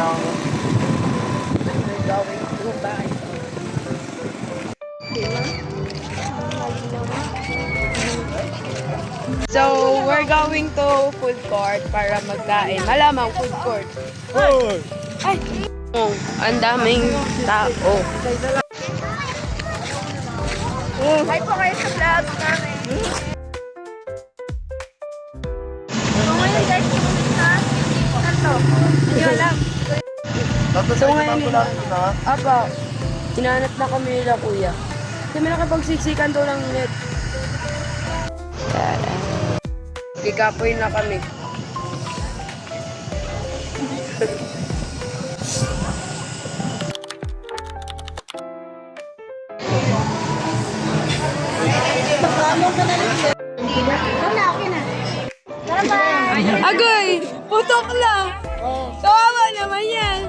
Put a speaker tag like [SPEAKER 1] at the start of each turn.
[SPEAKER 1] ng
[SPEAKER 2] So, we're going to food court para magkain. Malamang food court. Ay! Oh, ang daming tao. Hi po kayo sa vlog namin. So, ngayon guys, pumunta Santo. Hindi alam. So, ngayon, apa, hinahanap na kami nila kuya. Kami nakapagsiksikan daw lang net. Ikapoy na kami. Agoy! Putok lang! Kawawa naman yan!